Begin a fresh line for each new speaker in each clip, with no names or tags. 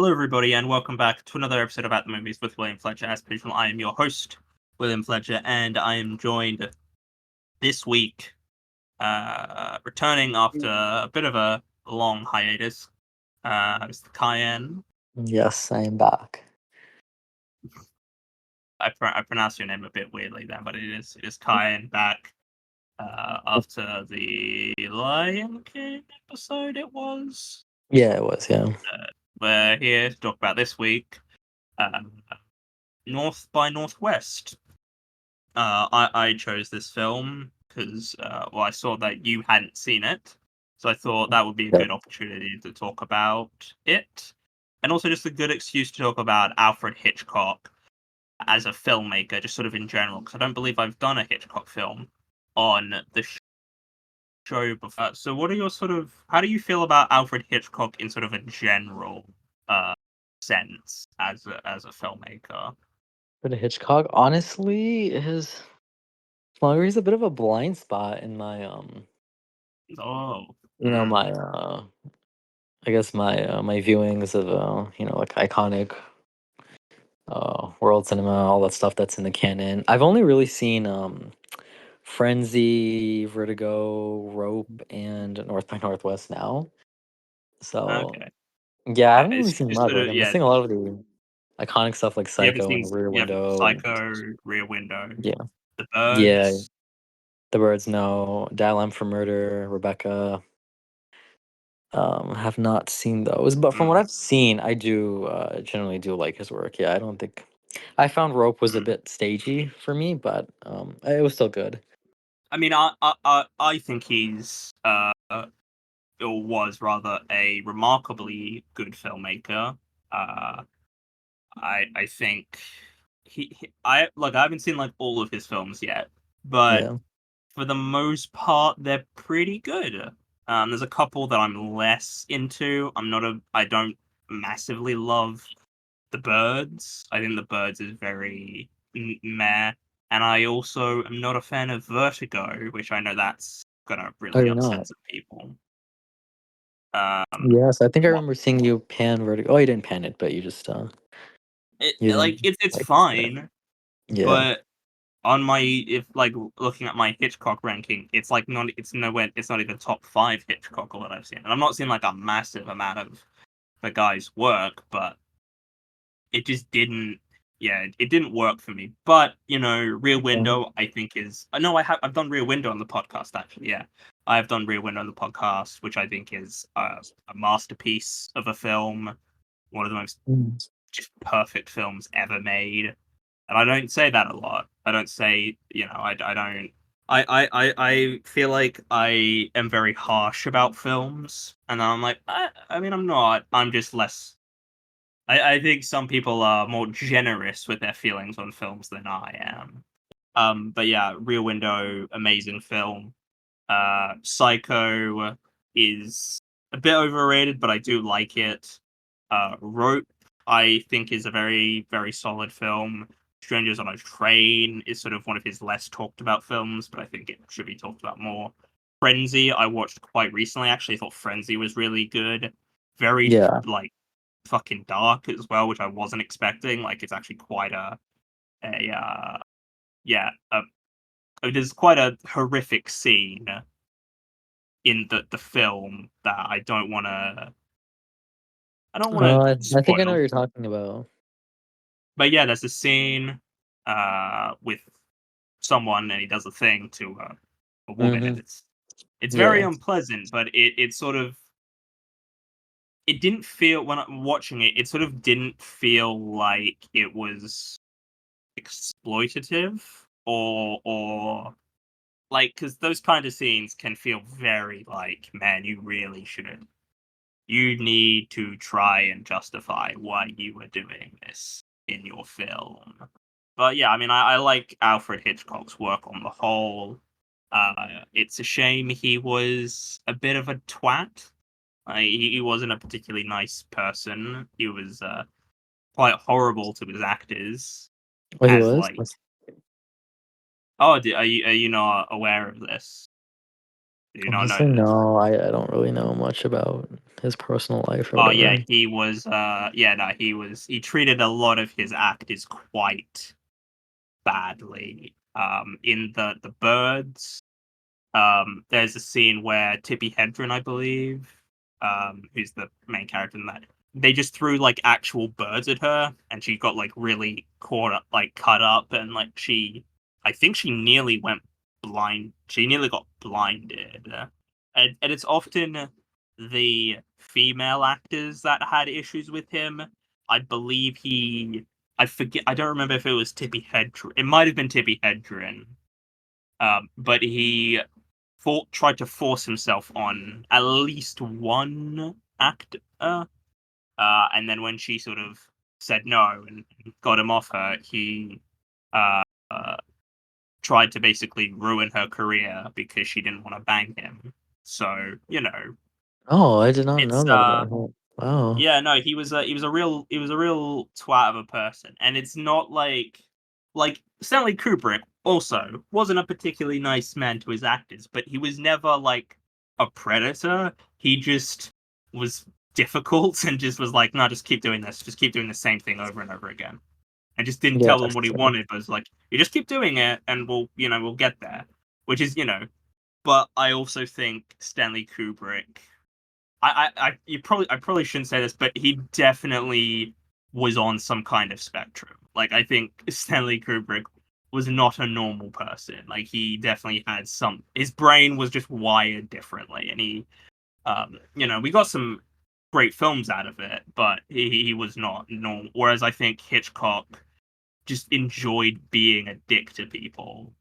Hello, everybody, and welcome back to another episode about the movies with William Fletcher. As usual, I am your host, William Fletcher, and I am joined this week, returning after a bit of a long hiatus, Mr. Cayenne.
Yes, I am back.
I pronounced your name a bit weirdly then, but it is Cayenne back after the Lion King episode. It was.
Yeah, it was. Yeah.
We're here to talk about this week, North by Northwest. I chose this film because I saw that you hadn't seen it, so I thought that would be a
Yep.
good opportunity to talk about it, and also just a good excuse to talk about Alfred Hitchcock as a filmmaker, just sort of in general, because I don't believe I've done a Hitchcock film on the show before. So, what are your how do you feel about Alfred Hitchcock in sort of a general sense as a filmmaker?
But Hitchcock, honestly, his he's a bit of a blind spot in my
Oh,
my I guess my viewings of like iconic world cinema, all that stuff that's in the canon. I've only really seen Frenzy, Vertigo, Rope, and North by Northwest now. So
okay.
yeah, I haven't really
It's
seen
just
much.
sort
Like
of
I'm missing a lot of the iconic stuff like
You haven't
Psycho
seen
and Rear
you have
Window and
Psycho, Rear Window,
yeah.
The
Yeah,
Birds.
The Birds, no. Dial for Murder, Rebecca. Have not seen those, but from what
Mm,
I've seen, I do generally do like his work. Yeah, I don't think I found Rope was a
mm.
bit stagey for me, but it was still good.
I mean, I think he's or was rather a remarkably good filmmaker. Uh, I think I haven't seen like all of his films yet, but
Yeah.
for the most part, they're pretty good. There's a couple that I'm less into. I don't massively love The Birds. I think The Birds is very meh. And I also am not a fan of Vertigo, which I know that's gonna
Oh,
really
you're
upset
not?
some people. Um,
Yes, I think I
what
remember seeing you pan Vertigo. Oh, you didn't pan it, but you just you didn't
it's
like it.
fine,
Yeah.
but on my if like looking at my Hitchcock ranking, it's like not it's nowhere it's not even top five Hitchcock that I've seen. And I'm not seeing like a massive amount of the guy's work, but it just didn't it didn't work for me. But Rear
Yeah.
Window I think is no, I've done Rear Window on the podcast actually. Yeah, I've done Rear Window on the podcast, which I think is a masterpiece of a film, one of the most
Mm.
just perfect films ever made. And I don't say that a lot. I don't say I don't. I feel like I am very harsh about films, and I'm like, I mean, I'm not. I'm just less. I think some people are more generous with their feelings on films than I am. But yeah, Rear Window, amazing film. Psycho is a bit overrated, but I do like it. Rope, I think, is a very, very solid film. Strangers on a Train is sort of one of his less talked about films, but I think it should be talked about more. Frenzy, I watched quite recently. Actually, thought Frenzy was really good. Very
Yeah.
like fucking dark as well, which I wasn't expecting. Like it's actually quite a yeah, there's quite a horrific scene in the film that I don't want to
I think I know what
spoil.
you're talking about.
But yeah, there's a scene with someone and he does a thing to a woman, and
Mm-hmm.
it's very
Yeah.
unpleasant, but it sort of it didn't feel when I'm watching it, it sort of didn't feel like it was exploitative or like because those kind of scenes can feel very like, man, you really shouldn't. You need to try and justify why you were doing this in your film. But yeah, I mean, I like Alfred Hitchcock's work on the whole. It's a shame he was a bit of a twat. He wasn't a particularly nice person. He was quite horrible to his actors.
Oh, he
As
was?
like, oh, are you not aware of this? Do you not know
Honestly,
this?
no, I don't really know much about his personal life or
Oh yeah,
whatever.
he was. Yeah, no, he was. He treated a lot of his actors quite badly. In the birds, there's a scene where Tippi Hedren, I believe, who's the main character in that, they just threw like actual birds at her, and she got like really caught up, like cut up, and like I think she nearly went blind. She nearly got blinded, and it's often the female actors that had issues with him. I believe I forget. I don't remember if it was Tippi Hedren. It might have been Tippi Hedren. But he tried to force himself on at least one actor, and then when she sort of said no and got him off her, he uh, uh, tried to basically ruin her career because she didn't want to bang him. So
Oh, I did not know
it's
that about him. Wow.
yeah, no, he was a real twat of a person, and it's not like Stanley Kubrick also wasn't a particularly nice man to his actors, but he was never like a predator. He just was difficult and just was like, no, just keep doing this, just keep doing the same thing over and over again, and just didn't
Yeah,
tell them what he wanted, but was like, you just keep doing it, and we'll get there, which is. But I also think Stanley Kubrick I probably shouldn't say this, but he definitely was on some kind of spectrum. Like I think Stanley Kubrick was not a normal person. Like he definitely had his brain was just wired differently, and we got some great films out of it, but he was not normal. Whereas I think Hitchcock just enjoyed being a dick to people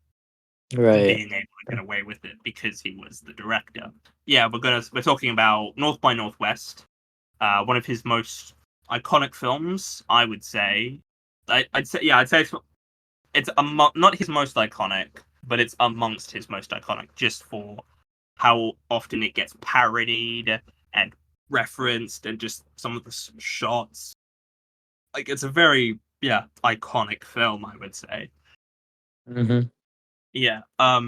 and
right.
being able to get away with it because he was the director. Yeah, we're talking about North by Northwest, one of his most iconic films, I would say. I'd say it's not his most iconic, but it's amongst his most iconic, just for how often it gets parodied and referenced, and just some of the shots. Like it's a very iconic film, I would say.
Hmm.
Yeah.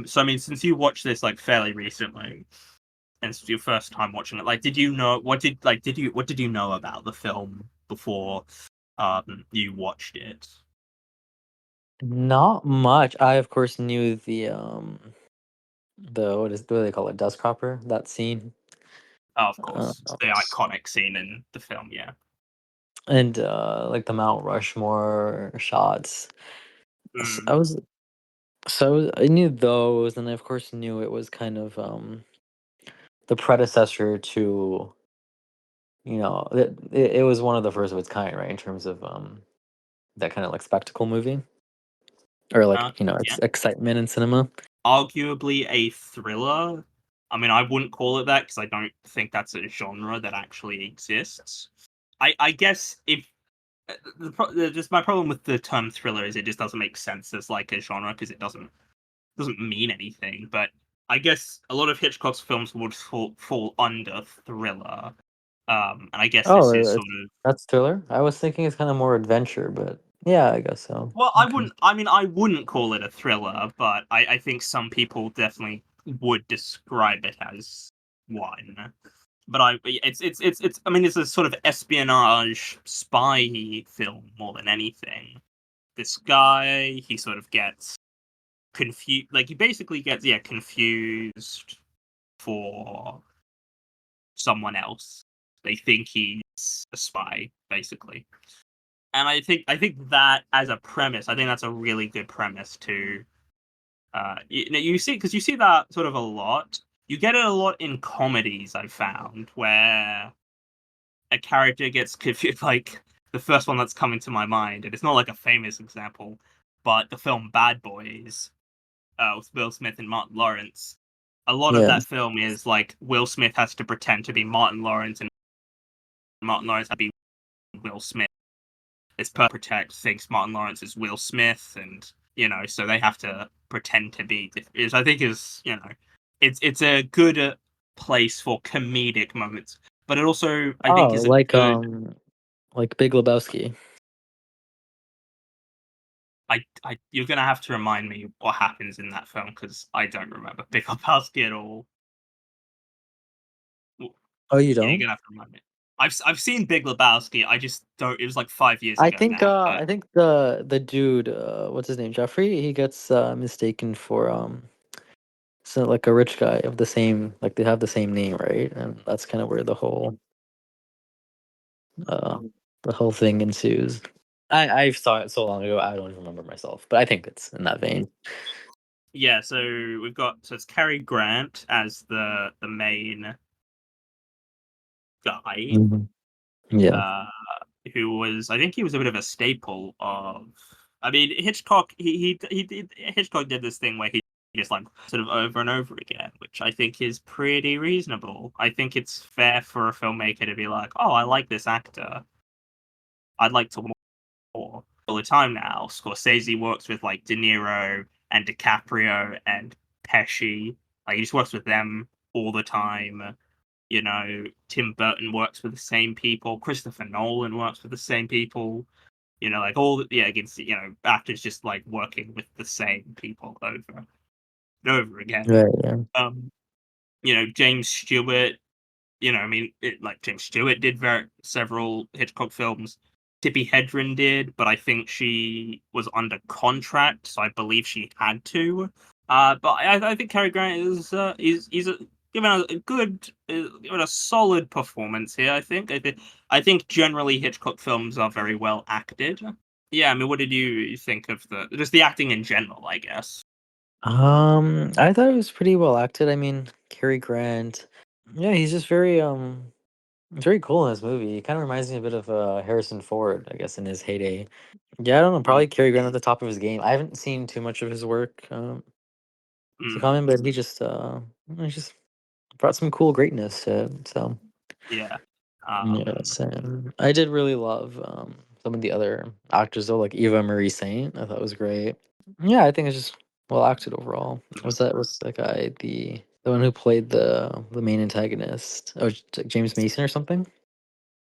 So I mean, since you watched this like fairly recently, and it's your first time watching it, like, did you know what did you know about the film before you watched it?
Not much. I of course knew the what do they call it? Dust cropper, that scene.
Oh, of
Uh,
course, the iconic scene in the film. Yeah.
and like the Mount Rushmore shots. S- I
Mm.
was I knew those, and I of course knew it was kind of the predecessor to, it was one of the first of its kind, right? In terms of that kind of like spectacle movie, or like,
Yeah.
excitement in cinema.
Arguably a thriller. I mean, I wouldn't call it that because I don't think that's a genre that actually exists. I guess if just my problem with the term thriller is it just doesn't make sense as like a genre because it doesn't mean anything. But I guess a lot of Hitchcock's films would fall under thriller. And I guess
Oh,
this is sort of
that's thriller. I was thinking it's kind of more adventure, but yeah, I guess so.
well,
Okay.
I wouldn't call it a thriller, but I think some people definitely would describe it as one. But it's I mean it's a sort of espionage spy film more than anything. This guy, he sort of gets confused, like he basically gets confused for someone else. They think he's a spy, basically. And I think that as a premise, I think that's a really good premise to you see, because you see that sort of a lot. You get it a lot in comedies. I've found where a character gets confused. Like the first one that's coming to my mind, and it's not like a famous example, but the film Bad Boys with Will Smith and Martin Lawrence. A lot of
Yeah.
that film is like Will Smith has to pretend to be Martin Lawrence, and Martin Lawrence has to be Will Smith. It's Protect thinks Martin Lawrence is Will Smith, and so they have to pretend to be. Is I think is it's a good place for comedic moments, but it also I think
Oh,
is a good.
like Big Lebowski.
I you're gonna have to remind me what happens in that film because I don't remember Big Lebowski at all.
Oh, you
Yeah, you're
don't?
gonna have to remind me. I've seen Big Lebowski. I just don't. It was like 5 years ago now. But
I think the dude, what's his name, Jeffrey, he gets mistaken for so like a rich guy of the same, like they have the same name, right? And that's kind of where uh the whole thing ensues. I saw it so long ago, I don't even remember myself, but I think it's in that vein.
yeah, so we've got so it's Cary Grant as the main guy,
Mhm. Yeah.
uh, who was I think he was a bit of a staple of. I mean, Hitchcock. He did Hitchcock did this thing where he just like sort of over and over again, which I think is pretty reasonable. I think it's fair for a filmmaker to be like, oh, I like this actor. I'd like to more all the time now. Scorsese works with like De Niro and DiCaprio and Pesci. Like he just works with them all the time. You know, Tim Burton works with the same people. Christopher Nolan works with the same people. You know, like all the, yeah, against actors just like working with the same people over and over again.
Right, yeah.
James Stewart. I mean, like James Stewart did several Hitchcock films. Tippi Hedren did, but I think she was under contract, so I believe she had to. But I think Cary Grant is given a good, given a solid performance here. I think generally Hitchcock films are very well acted. Yeah, I mean, what did you think of the acting in general? I guess.
I thought it was pretty well acted. I mean, Cary Grant, yeah, he's just very cool in this movie. He kind of reminds me a bit of Harrison Ford, I guess, in his heyday. Yeah, I don't know,
Mm,
probably Cary Grant at the top of his game. I haven't seen too much of his work to
mm,
comment, but he just brought some cool greatness to it. So
yeah.
yes, and I did really love some of the other actors though, like Eva Marie Saint. I thought was great. Yeah, I think it's just well acted overall. Was that guy the one who played the main antagonist? Oh, James Mason or something?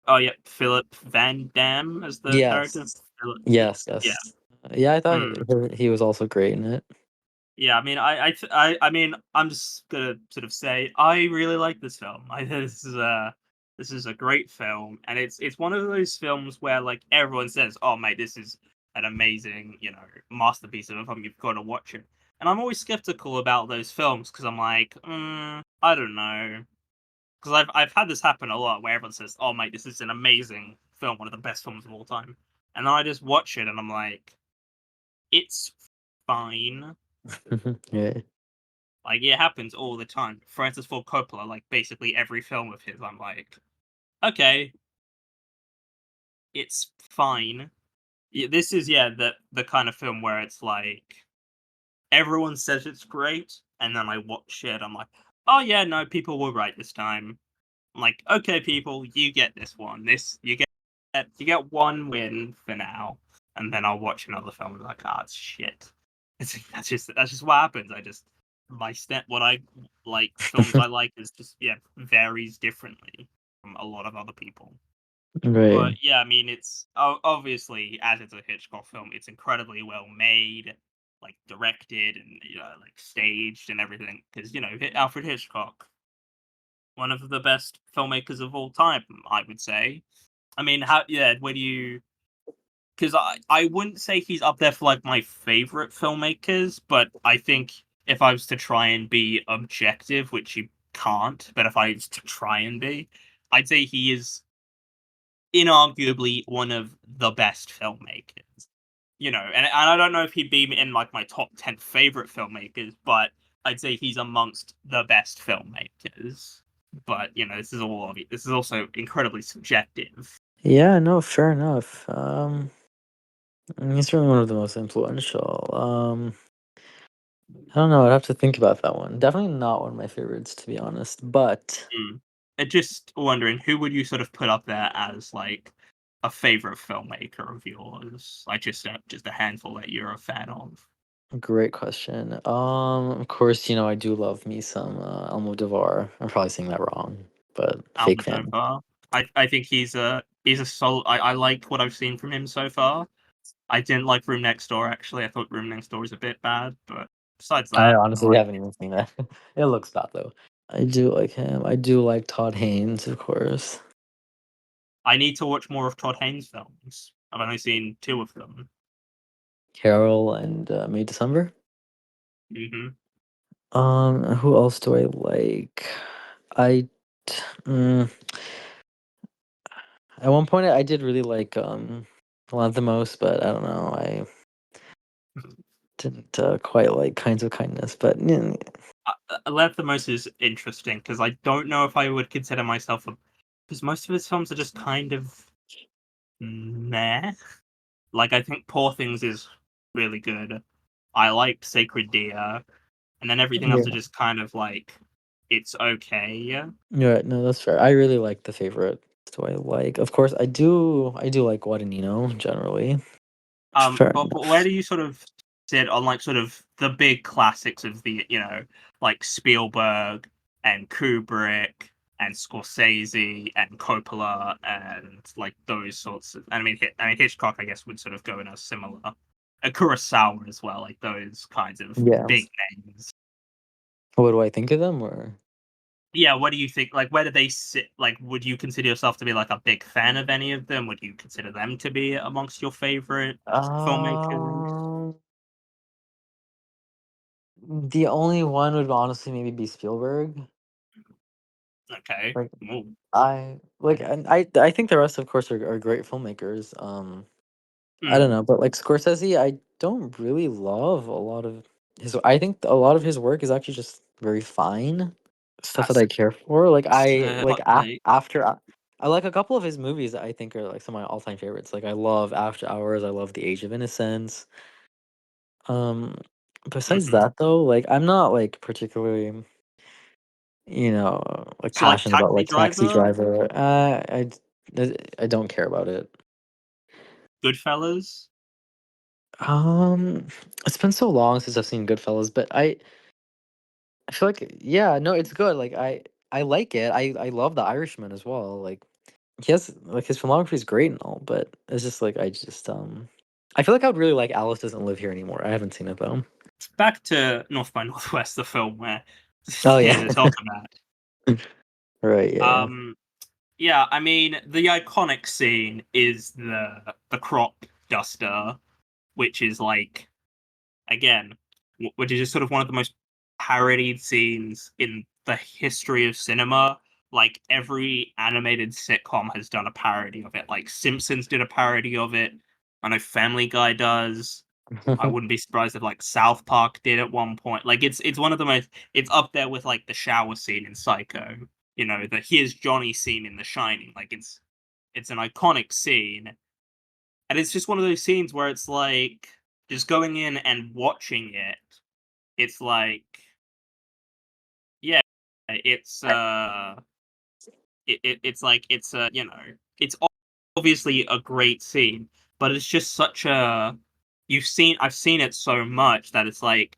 Oh yeah, Philip Van Dam as the character.
Yes.
Philip,
Yes,
yeah.
yes. Yeah, I thought
Mm.
he was also great in it.
Yeah, I mean, I mean, I'm just gonna sort of say I really like this film. I think this is a great film, and it's one of those films where like everyone says, "Oh, mate, this is an amazing, masterpiece of a film. You've got to watch it." And I'm always skeptical about those films because I'm like, I don't know, because I've had this happen a lot where everyone says, "Oh, mate, this is an amazing film, one of the best films of all time," and then I just watch it and I'm like, it's fine.
Yeah.
Like it happens all the time. Francis Ford Coppola, like basically every film of his, I'm like, okay, it's fine. This is the kind of film where it's like everyone says it's great, and then I watch it. I'm like, oh yeah, no, people were right this time. I'm like, okay, people, you get this one. This you get one win for now, and then I'll watch another film and be like, ah, it's shit. That's just what happens. I just my step what I like films I like is just varies differently from a lot of other people. But
Right.
yeah, I mean, it's obviously as it's a Hitchcock film, it's incredibly well made, like directed and like staged and everything. Because Alfred Hitchcock, one of the best filmmakers of all time, I would say. I mean, how yeah, where do you? Because I wouldn't say he's up there for like my favorite filmmakers, but I think if I was to try and be objective, which you can't, but if I was to try and be, I'd say he is inarguably one of the best filmmakers. And I don't know if he'd be in like my top 10 favorite filmmakers, but I'd say he's amongst the best filmmakers. But this is also incredibly subjective.
Yeah, no, fair enough. He's certainly one of the most influential. I don't know. I'd have to think about that one. Definitely not one of my favorites, to be honest. But
Mm. Just wondering, who would you sort of put up there as like a favorite filmmaker of yours? Like just a handful that you're a fan of.
great question. Of course, I do love me some Almodovar. I'm probably saying that wrong, but fake fan.
Almodovar. I think he's a solid. I like what I've seen from him so far. I didn't like Room Next Door actually. I thought Room Next Door was a bit bad, but besides
I
that, I
honestly
like
haven't even seen that. It looks bad though. I do like him. I do like Todd Haynes, of course.
I need to watch more of Todd Haynes films. I've only seen 2 of them.
Carol and May December.
Hmm.
Who else do I like? I mm, at one point I did really like Lanthimos, but I don't know. I didn't quite like Kinds of Kindness, but
Lanthimos is interesting because I don't know if I would consider myself a because most of his films are just kind of meh. Like I think Poor Things is really good. I like Sacred Deer, and then everything else
yeah,
are just kind of like it's okay.
yeah, no, that's fair. I really like The Favorite. Do I like? Of course, I do like Guadagnino generally. Fair
But where
enough.
do you sort of sit on like sort of the big classics of the like Spielberg and Kubrick and Scorsese and Coppola and like those sorts of I mean Hitchcock I guess would sort of go in a similar Kurosawa as well, like those kinds of
Yeah.
big names.
What do I think of them? Or
Yeah, what do you think? Like, where do they sit? Like, would you consider yourself to be like a big fan of any of them? Would you consider them to be amongst your favorite filmmakers?
um, the only one would honestly maybe be Spielberg.
Okay.
Like
Ooh.
I like, and I think the rest, of course, are great filmmakers. I don't
Hmm.
know, but like Scorsese, I don't really love a lot of his. I think a lot of his work is actually just very fine stuff that
That's
I care for. Like I
a
like
hot take.
after I like a couple of his movies that I think are like some of my all time favorites. Like I love After Hours. I love The Age of Innocence. Um, besides
Hmm.
that though, like I'm not like particularly, like
So, like,
passionate about
Taxi
like Taxi
Driver,
Driver. I don't care about it.
Goodfellas.
Um, it's been so long since I've seen Goodfellas, but I feel like yeah, no, it's good. Like I like it. I love The Irishman as well. Like he has like his filmography is great and all, but it's just like I feel like I would really like Alice Doesn't Live Here Anymore. I haven't seen it though.
Back to North by Northwest, the film we're
Oh
here
yeah.
to talk about.
Right, yeah.
Um, yeah, I mean, the iconic scene is the crop duster, which is like again, which is just sort of one of the most parodied scenes in the history of cinema. Like every animated sitcom has done a parody of it. Like Simpsons did a parody of it. I know Family Guy does. I wouldn't be surprised if like South Park did at one point. Like it's one of the most it's up there with like the shower scene in Psycho. The Here's Johnny scene in The Shining. Like it's an iconic scene, and it's just one of those scenes where it's like just going in and watching it. It's like, yeah, it's it's like it's obviously a great scene, but it's just such a I've seen it so much that it's like,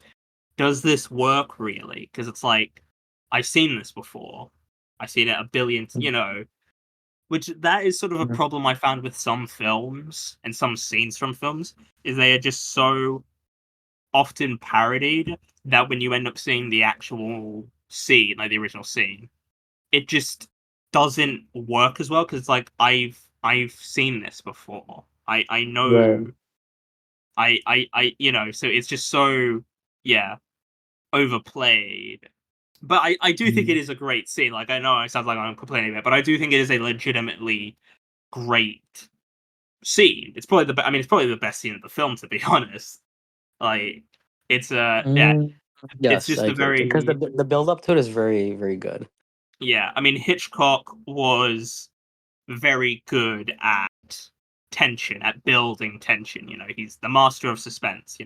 does this work really? Because it's like I've seen this before. I've seen it a billion, which that is sort of a problem I found with some films and some scenes from films is they are just so often parodied that when you end up seeing the actual scene, like the original scene, it just doesn't work as well because it's like I've seen this before. I
Right.
know so it's just so yeah overplayed. But I do think it
Mhm.
is a great scene. Like I know it sounds like I'm complaining a bit, but I do think it is a legitimately great scene. It's probably it's probably the best scene of the film to be honest. Like it's yeah,
Mm,
it's
yes, I
just a
agree. Because
very
the build up to it is very, very good.
yeah. I mean Hitchcock was very good at tension, at building tension. He's the master of suspense.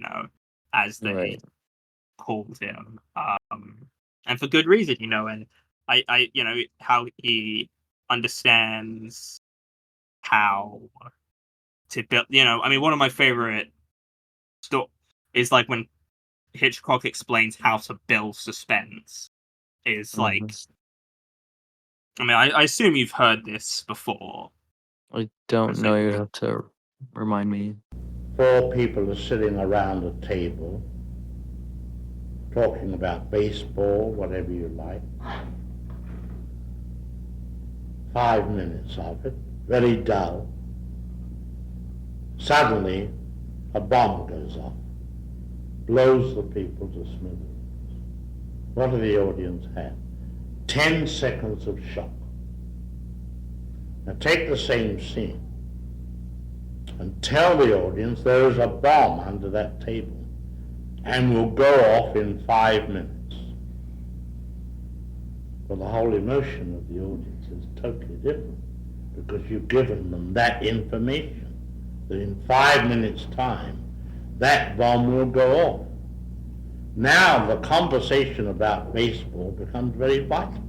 As
Right.
they called him, and for good reason. And how he understands how to build. I mean, one of my favorite stuff is like when Hitchcock explains how to build suspense. Is
Mhm.
like, I mean, I assume you've heard this before.
I don't
It's
know.
like,
You'd have to remind me.
Four people are sitting around a table talking about baseball, whatever you like. 5 minutes of it, very dull. Suddenly, a bomb goes off, blows the people to smithereens. What do the audience have? 10 seconds of shock. Now take the same scene and tell the audience there is a bomb under that table and will go off in 5 minutes. Well, the whole emotion of the audience is totally different because you've given them that information that in 5 minutes' time that bomb will go off. Now the conversation about baseball becomes very vital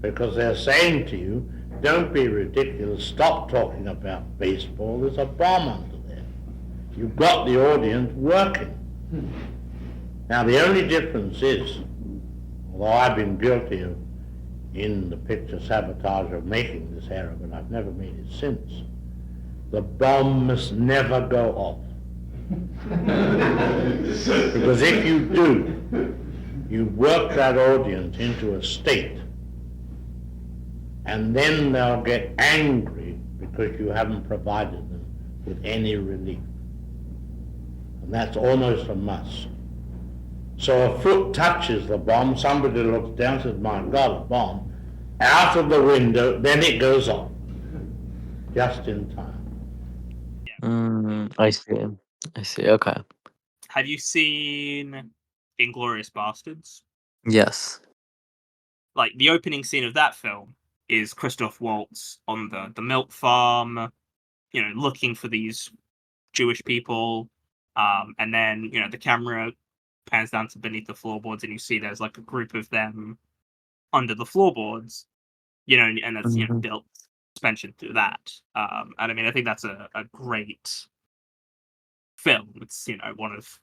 because they're saying to you, don't be ridiculous, stop talking about baseball, there's a bomb under there. You've got the audience working. Now the only difference is, although I've been guilty of, in the picture sabotage, of making this error, but I've never made it since, the bomb must never go off. Because if you do, you work that audience into a state, and then they'll get angry because you haven't provided them with any relief. And that's almost a must. So a foot touches the bomb, somebody looks down and says, my God, a bomb, out of the window, then it goes off, just in time.
I see. Okay.
Have you seen Inglourious Bastards?
Yes.
Like, the opening scene of that film is Christoph Waltz on the milk farm, looking for these Jewish people. And then, the camera pans down to beneath the floorboards and you see there's like a group of them under the floorboards, and that's, built suspension through that. And I mean, I think that's a great film. It's, one of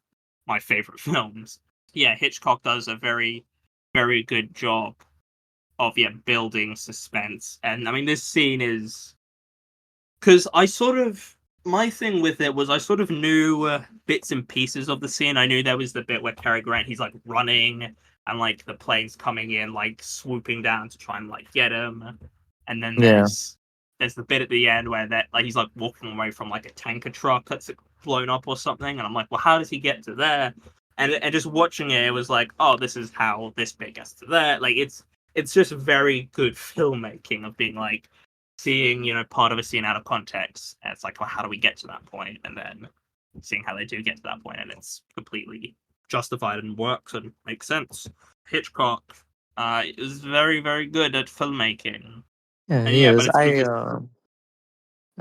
my favorite films. Yeah, Hitchcock does a very, very good job of building suspense. And I mean, this scene is, because my thing with it was I sort of knew bits and pieces of the scene. I knew there was the bit where Cary Grant, he's like running and like the plane's coming in, like swooping down to try and like get him. And then there's the bit at the end where that like he's like walking away from like a tanker truck that's blown up or something. And I'm like, well, how does he get to there? And just watching it, it was like, oh, this is how this bit gets to there. Like it's just very good filmmaking of being like seeing, part of a scene out of context. And it's like, well, how do we get to that point? And then seeing how they do get to that point, and it's completely justified and works and makes sense. Hitchcock is very, very good at filmmaking.
Yeah,
And
he is.
but it's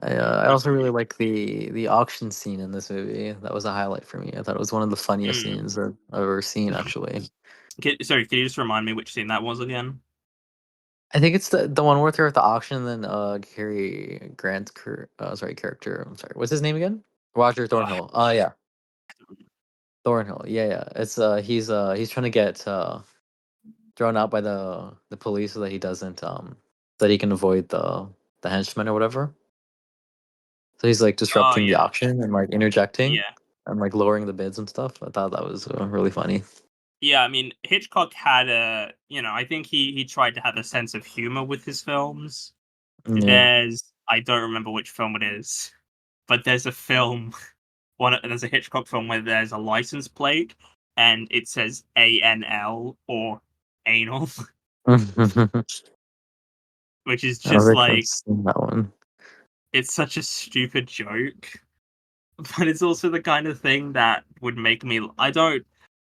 I also really like the auction scene in this movie. That was a highlight for me. I thought it was one of the funniest scenes that I've ever seen, actually.
Sorry, can you just remind me which scene that was again?
I think it's the one where they're at the auction, and then Cary Grant's character. I'm sorry, what's his name again? Roger Thornhill. Yeah, Thornhill. Yeah. It's he's trying to get thrown out by the police so that he doesn't that he can avoid the henchmen or whatever. So he's like disrupting the auction and like interjecting and like lowering the bids and stuff. I thought that was really funny.
Yeah, I mean, Hitchcock had I think he tried to have a sense of humor with his films.
Yeah.
I don't remember which film it is, but there's a film, there's a Hitchcock film where there's a license plate and it says ANL or anal, which is
I don't
just
think
like,
I've seen that one.
it's such a stupid joke, but it's also the kind of thing that would make me, I don't,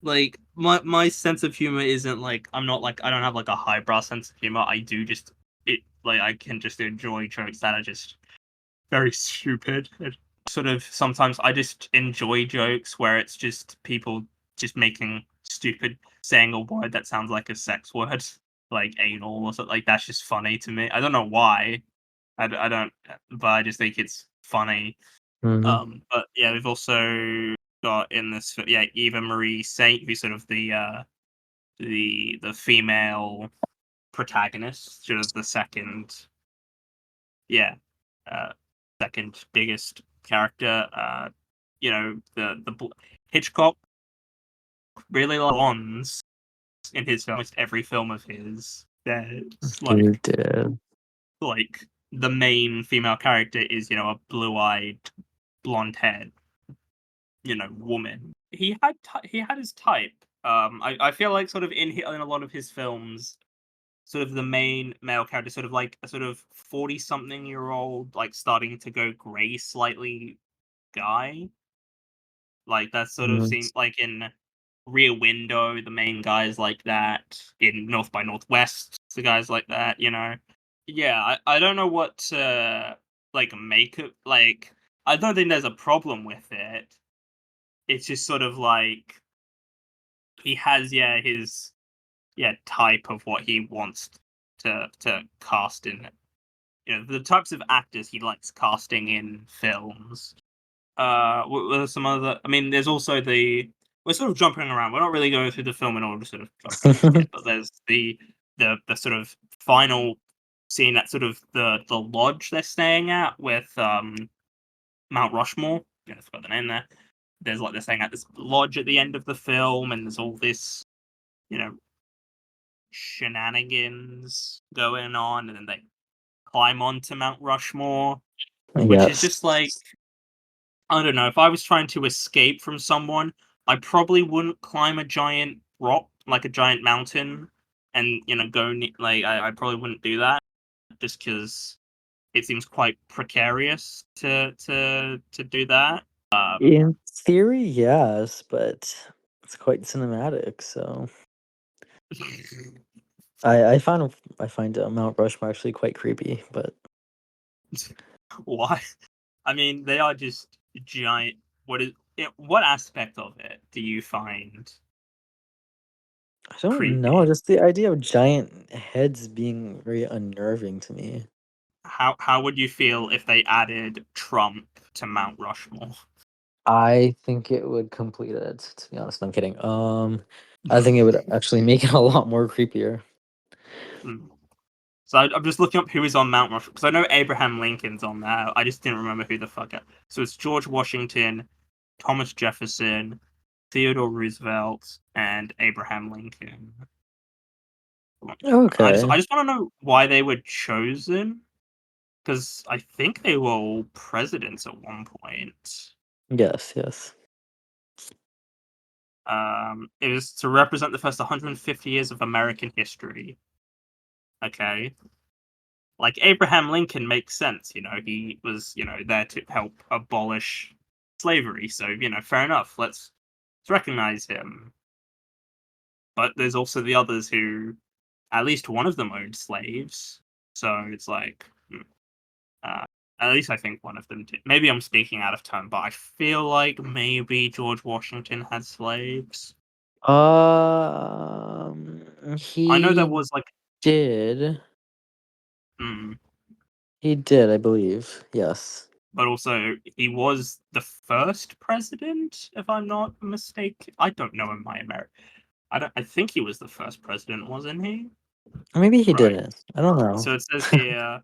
like, my sense of humor isn't like, I don't have like a highbrow sense of humor. I do just, I can just enjoy jokes that are just very stupid. Sort of sometimes I just enjoy jokes where it's just people just saying a word that sounds like a sex word, like anal or something. Like, that's just funny to me. I don't know why. I don't, but I just think it's funny. But yeah, we've also got in this, Eva Marie Saint, who's sort of the female protagonist, sort of the second second biggest character. The Hitchcock really bonds in his film, almost every film of his. There's
He did.
like the main female character is, you know, a blue-eyed, blonde-haired, you know, woman. He had his type. I feel like sort of in a lot of his films, sort of the main male character, sort of like a sort of 40-something-year-old, like starting to go grey slightly guy. Like that sort of
Mm.
seems like in Rear Window, the main guy's like that. In North by Northwest, the guy's like that, you know. Yeah, I don't know what to like make it like. I don't think there's a problem with it. It's just sort of like he has his type of what he wants to cast in, you know, the types of actors he likes casting in films. What are some other? I mean, there's also we're sort of jumping around. We're not really going through the film in order to sort of jump into it, but there's the sort of final scene at sort of the lodge they're staying at with Mount Rushmore. Yeah, I forgot the name there. There's like they're staying at this lodge at the end of the film, and there's all this, you know, shenanigans going on, and then they climb onto Mount Rushmore, which is
Yes.
just like, I don't know. If I was trying to escape from someone, I probably wouldn't climb a giant rock, like a giant mountain, and, you know, I probably wouldn't do that just because it seems quite precarious to do that.
In theory, yes, but it's quite cinematic. So I find Mount Rushmore actually quite creepy. But
Why? I mean, they are just giant. What aspect of it do you find
I don't know.
creepy?
Just the idea of giant heads being very unnerving to me.
How would you feel if they added Trump to Mount Rushmore?
I think it would complete it. To be honest, I'm kidding. I think it would actually make it a lot more creepier.
Hmm. So I'm just looking up who is on Mount Rushmore because I know Abraham Lincoln's on there. I just didn't remember who the fuck. So it's George Washington, Thomas Jefferson, Theodore Roosevelt, and Abraham Lincoln.
Okay.
I just want to know why they were chosen, because I think they were all presidents at one point.
Yes. Yes.
It was to represent the first 150 years of American history. Okay. Like Abraham Lincoln makes sense, you know, he was, you know, there to help abolish slavery, so, you know, fair enough. Let's recognize him. But there's also the others who, at least one of them owned slaves, so it's like, uh, at least I think one of them did. Maybe I'm speaking out of turn, but I feel like maybe George Washington had slaves. I know there
He
was like,
did.
hmm,
He did, I believe. Yes.
but also he was the first president, if I'm not mistaken. I don't know in my America. I think he was the first president, wasn't he?
Or maybe he
Right.
didn't. I don't know.
So it says here,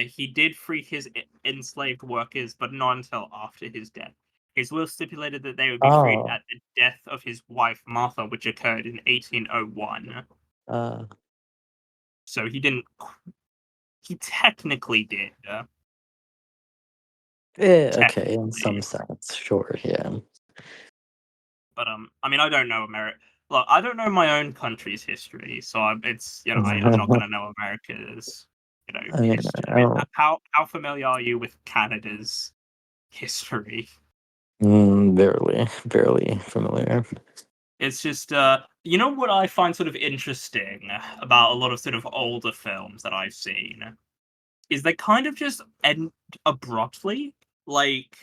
he did free his enslaved workers, but not until after his death. His will stipulated that they would be freed
Oh.
at the death of his wife Martha, which occurred in 1801.
Uh.
So he didn't. He technically did.
Okay, in some
Technically,
sense, sure. Yeah.
but I mean, I don't know America. Look, I don't know my own country's history, so it's, you know, I'm not going to know America's, you know,
I mean,
history.
I
I mean,
don't.
how familiar are you with Canada's history?
Barely familiar.
It's just, you know what I find sort of interesting about a lot of sort of older films that I've seen is they kind of just end abruptly, like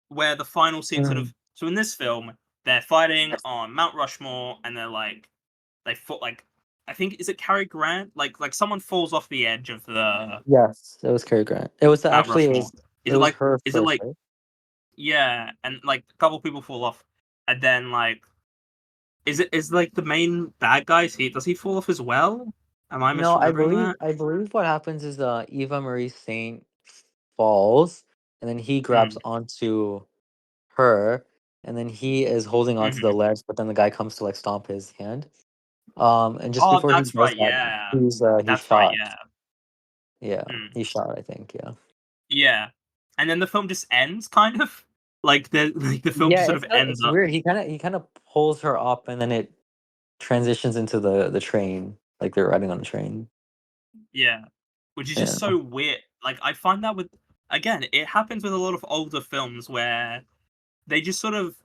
where the final scene sort
Mm.
of. So in this film, they're fighting on Mount Rushmore, and they're like they fought like, I think, is it Cary Grant? Like someone falls off the edge of the
Yes, it was Cary Grant. It was
Mount
actually
Rushmore. Is
it
it
was
like
her
is it
first,
like
right?
yeah, and like a couple people fall off, and then like is like the main bad guy? Does he fall off as well? Am I
No,
misremembering that?
I believe what happens is Eva Marie Saint falls, and then he grabs
Mm.
onto her, and then he is holding onto the
Hmm.
ledge, but then the guy comes to like stomp his hand. And just
Oh,
before he
that's
does
right.
that,
Yeah,
he's
that's right.
shot.
Yeah,
Yeah,
Mm.
he shot. I think. Yeah.
Yeah, and then the film just ends, kind of like the film just
Yeah,
sort of ends
it's
up.
weird. He kind of pulls her up, and then it transitions into the train, like they're riding on a train.
Yeah, which is
Yeah.
just so weird. Like I find that with again, it happens with a lot of older films where they just sort of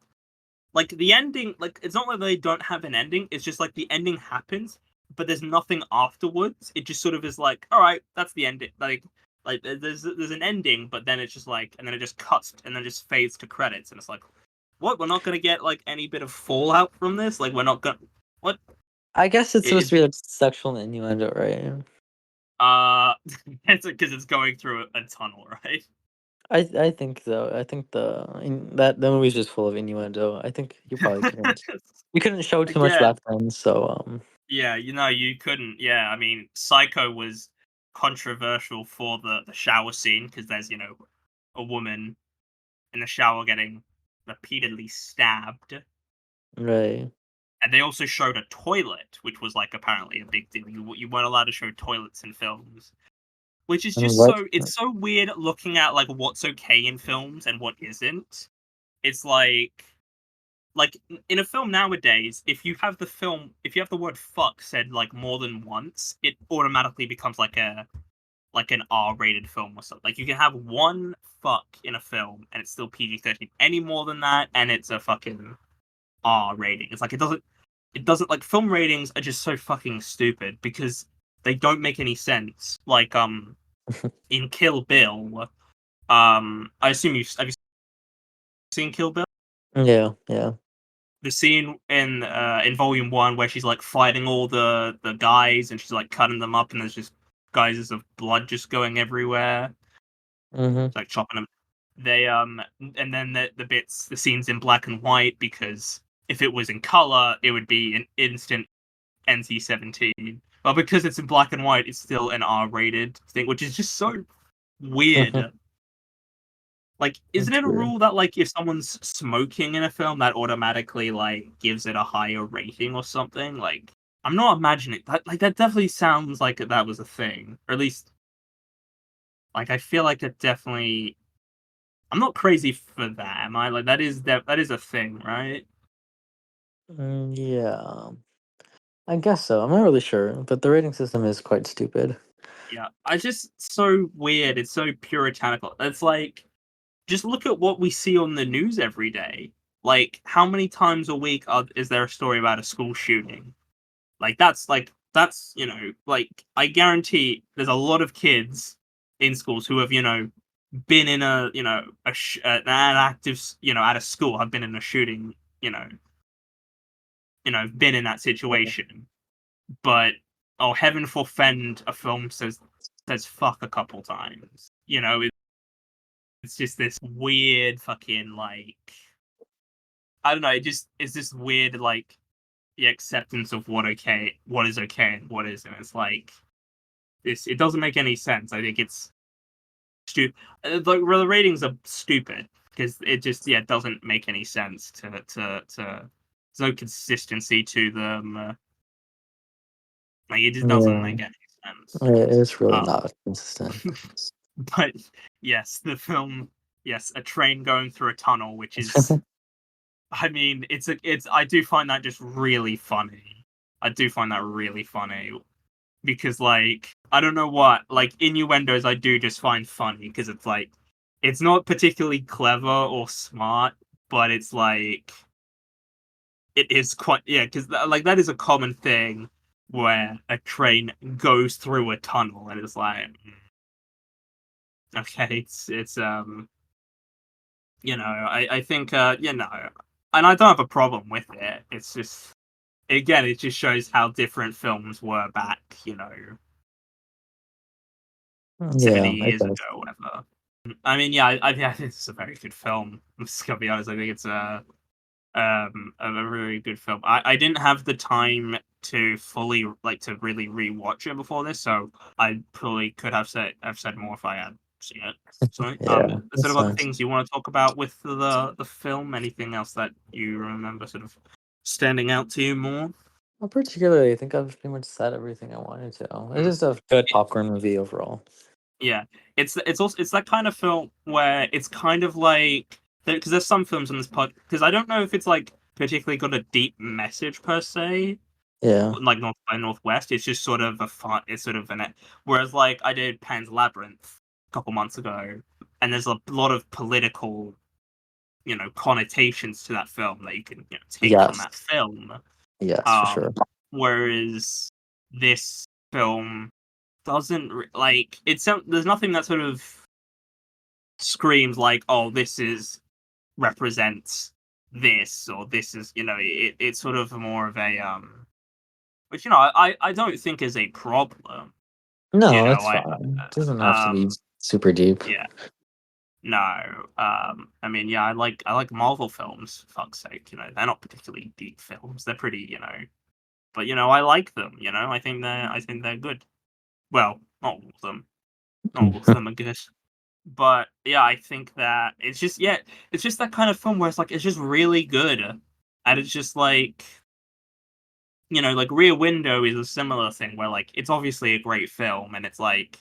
like the ending. Like it's not like they don't have an ending. It's just like the ending happens, but there's nothing afterwards. It just sort of is like, all right, that's the ending. Like there's an ending, but then it's just like, and then it just cuts, and then it just fades to credits, and it's like, what? We're not gonna get like any bit of fallout from this. Like we're not gonna what?
I guess it's supposed
It,
to be like sexual innuendo, right?
uh, it's because it's going through a tunnel, right?
I think so. I think the movie's just full of innuendo. I think you couldn't show too much
Again,
back then, so
yeah, you couldn't. Yeah, I mean, Psycho was controversial for the shower scene because there's a woman in the shower getting repeatedly stabbed,
right.
and they also showed a toilet, which was like apparently a big deal. You weren't allowed to show toilets in films, which is
And
just
what?
it's so weird looking at like what's okay in films and what isn't. It's like in a film nowadays, if you have the word fuck said like more than once, it automatically becomes like an R-rated film or something. Like you can have one fuck in a film and it's still PG-13. Any more than that, and it's a fucking R rating. It's like it doesn't like film ratings are just so fucking stupid because they don't make any sense. Like in Kill Bill, I assume have you seen Kill Bill?
Yeah, yeah.
The scene in volume one where she's like fighting all the guys and she's like cutting them up and there's just geysers of blood just going everywhere.
Mm-hmm.
It's like chopping them. They and then the scenes in black and white because if it was in color it would be an instant NC-17. But because it's in black and white, it's still an R-rated thing, which is just so weird. Like, isn't
That's
it a
weird.
rule that like if someone's smoking in a film, that automatically like gives it a higher rating or something? Like, I'm not imagining that. Like, that definitely sounds like that was a thing, or at least, like, I feel like it definitely. I'm not crazy for that, am I? Like, that is a thing, right?
Yeah, I guess so. I'm not really sure, but the rating system is quite stupid.
Yeah, I just so weird. It's so puritanical. It's like just look at what we see on the news every day. Like, how many times a week is there a story about a school shooting? That's like I guarantee there's a lot of kids in schools who have been in an active at a school have been in a shooting been in that situation, but oh heaven forfend a film says fuck a couple times. It's just this weird fucking like I don't know. It's this weird like the acceptance of what is okay and what isn't. It's like this. It doesn't make any sense. I think it's stupid. The ratings are stupid because it just doesn't make any sense to there's no consistency to them. Like it just doesn't
Yeah,
make any sense.
it's really
Uh,
not consistent.
but yes, the film. Yes, a train going through a tunnel, which is I mean, I do find that just really funny. I do find that really funny because, like, I don't know what, like, innuendos I do just find funny because it's like, it's not particularly clever or smart, but it's like, it is quite, yeah, because, like, that is a common thing where a train goes through a tunnel and it's like, okay, I think, and I don't have a problem with it. It's just, again, it just shows how different films were back, 70
Yeah, I
years
guess.
ago, or whatever. I mean, yeah, I think it's a very good film. I'm just gonna be honest. I think it's a really good film. I didn't have the time to fully like to really rewatch it before this, so I probably could have said more if I had seen it. So,
Yeah,
is there
that's
other
fine.
things you want to talk about with the film? Anything else that you remember sort of standing out to you more?
Well, particularly, I think I've pretty much said everything I wanted to. It's
Mm.
just a good popcorn movie overall.
Yeah, it's also it's that kind of film where it's kind of like because there's some films on this pod because I don't know if it's like particularly got a deep message per se,
Yeah.
like North by Northwest. It's just sort of a fun. It's sort of an whereas like I did Pan's Labyrinth a couple months ago, and there's a lot of political connotations to that film that you can take from that
Yes.
film.
Yes, for sure.
Whereas this film doesn't like it's there's nothing that sort of screams like, oh, this is represents this or this is it's sort of more of a which I don't think is a problem.
No, it's
I
fine. It doesn't have to be
um
super deep.
yeah. No. I mean, yeah, I like Marvel films, for fuck's sake, they're not particularly deep films. They're pretty, but I like them, I think they're good. Well, not all of them. Not all of them are good. But yeah, I think that it's just that kind of film where it's like it's just really good. And it's just like like Rear Window is a similar thing where like it's obviously a great film and it's like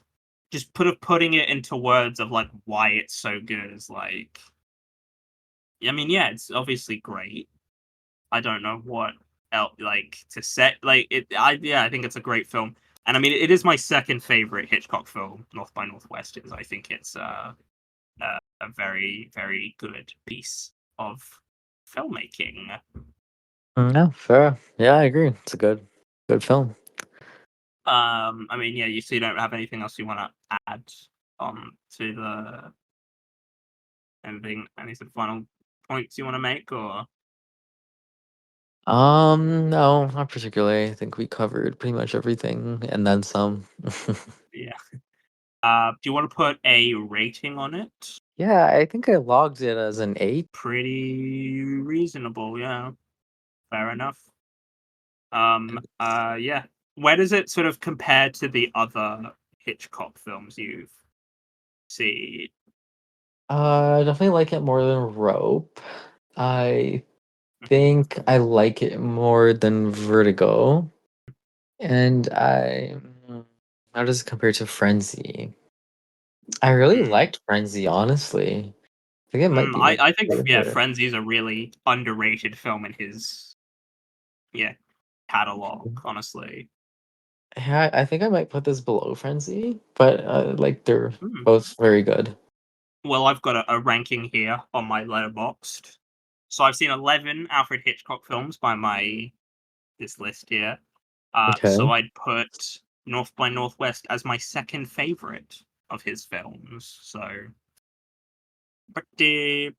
just putting it into words of like why it's so good is like I mean, yeah, it's obviously great. I don't know what else like to say. Like I think it's a great film. And I mean it is my second favorite Hitchcock film, North by Northwest is. I think it's a very, very good piece of filmmaking.
No, fair. Yeah, I agree. It's a good film.
I mean, yeah, you don't have anything else you want to add on to the anything, any sort of final points you want to make, or
No, not particularly. I think we covered pretty much everything and then some.
yeah. Do you want to put a rating on it?
Yeah, I think I logged it as an 8.
Pretty reasonable, yeah. Fair enough. Yeah. Where does it sort of compare to the other Hitchcock films you've seen?
I definitely like it more than Rope. I think I like it more than Vertigo. And how does it compare to Frenzy? I really
Hmm.
liked Frenzy, honestly. I think it might be my
I think
favorite.
Frenzy's a really underrated film in his catalog. Honestly,
Yeah, I think I might put this below Frenzy, but like they're
Hmm.
both very good.
Well, I've got a ranking here on my Letterboxd. So I've seen 11 Alfred Hitchcock films by my this list here.
Okay.
So I'd put North by Northwest as my second favorite of his films. So pretty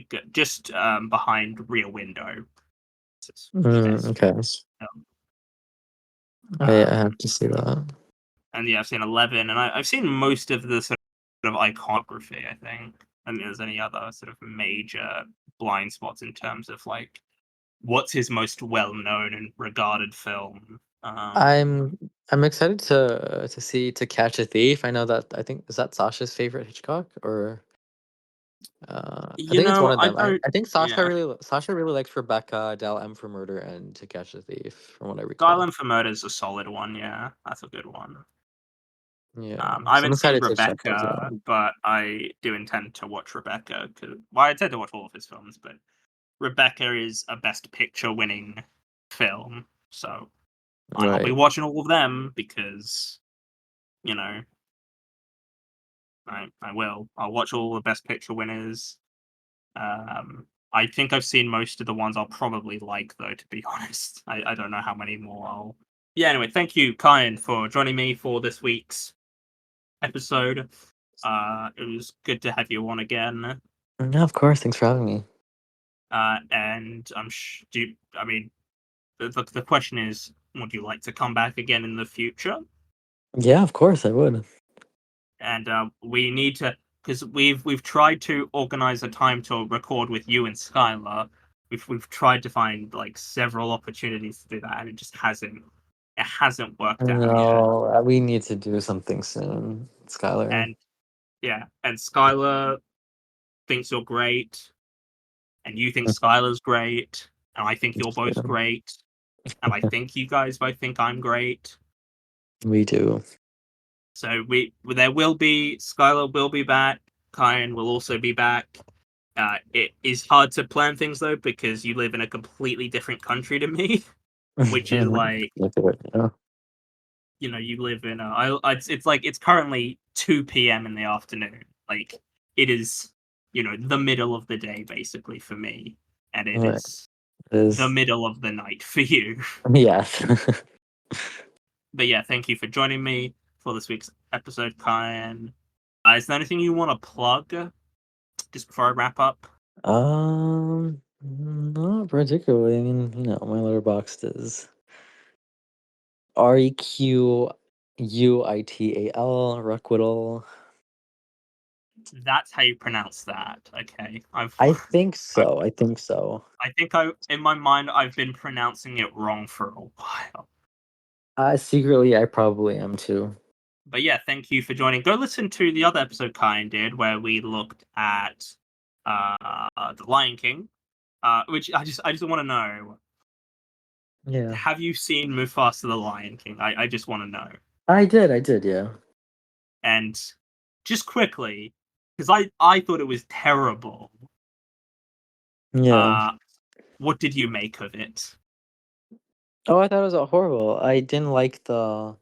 good, just behind Rear Window. It's his best
Okay.
film.
I
Um,
have to see that.
and yeah, I've seen 11, and I've seen most of the sort of iconography. I think. I mean, there's any other sort of major blind spots in terms of like what's his most well-known and regarded film.
I'm I'm excited to see To Catch a Thief. I know that I think is that Sasha's favorite Hitchcock or I think it's one of
I
them. I,
don't.
I think
Yeah,
Sasha really likes Rebecca, Del M for Murder, and To Catch a Thief, from what I recall.
Skyline for Murder is a solid one. Yeah, that's a good one.
Yeah,
I
so I'm
haven't seen
excited to check those
Rebecca,
out.
but I do intend to watch Rebecca. Well, I intend to watch all of his films, but Rebecca is a Best Picture winning film, so I'll be
Right.
watching all of them because you know I will. I'll watch all the Best Picture winners. I think I've seen most of the ones I'll probably like, though. To be honest, I don't know how many more I'll. Yeah. Anyway, thank you, Kyan, for joining me for this week's episode. It was good to have you on again.
Yeah, of course. Thanks for having me.
And I mean, the question is, would you like to come back again in the future?
Yeah, of course I would.
And we need to because we've tried to organize a time to record with you and Skylar. We've tried to find like several opportunities to do that, and it hasn't worked out yet.
No, we need to do something soon, Skylar.
And yeah, and Skylar thinks you're great, and you think Skylar's great, and I think you're both great, and I think you guys both think I'm great.
We do.
So there will be Skylar will be back. Kyan will also be back. It is hard to plan things though because you live in a completely different country to me, which is like
Look at it, yeah.
You live in it's like it's currently 2 p.m. in the afternoon. Like it is, the middle of the day basically for me, and it
Right.
is
It is,
the middle of the night for you.
yes.
But yeah, thank you for joining me for this week's episode, Kyan. Is there anything you want to plug just before I wrap up?
Not particularly. I mean, my letterboxd is REQUITAL Requital.
That's how you pronounce that. Okay,
I think
I,
so. I think so.
I think in my mind I've been pronouncing it wrong for a while.
Secretly, I probably am too.
But yeah, thank you for joining. Go listen to the other episode Kyan did where we looked at the Lion King. Which I just want to know.
Yeah.
Have you seen Mufasa the Lion King? I just want to know.
I did, yeah.
And just quickly, because I thought it was terrible.
Yeah.
What did you make of it?
Oh, I thought it was horrible. I didn't like the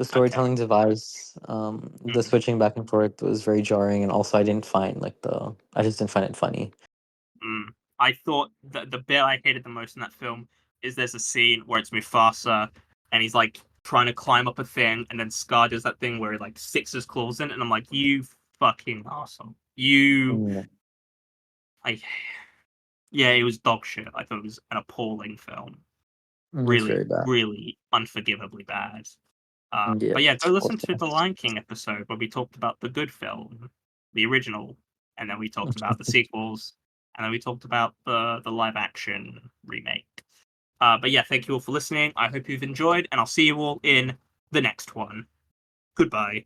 storytelling device. The switching back and forth was very jarring, and also I just didn't find it funny.
I thought that the bit I hated the most in that film is there's a scene where it's Mufasa and he's like trying to climb up a thing, and then Scar does that thing where he like sticks his claws in, and I'm like, you fucking asshole.
Mm,
Yeah, it was dog shit. I thought it was an appalling film.
it's very
Really,
bad.
really unforgivably bad.
Yeah.
But yeah, go listen to the Lion King episode where we talked about the good film, the original, and then we talked about the sequels, and then we talked about the live action remake. But yeah, thank you all for listening. I hope you've enjoyed, and I'll see you all in the next one. Goodbye.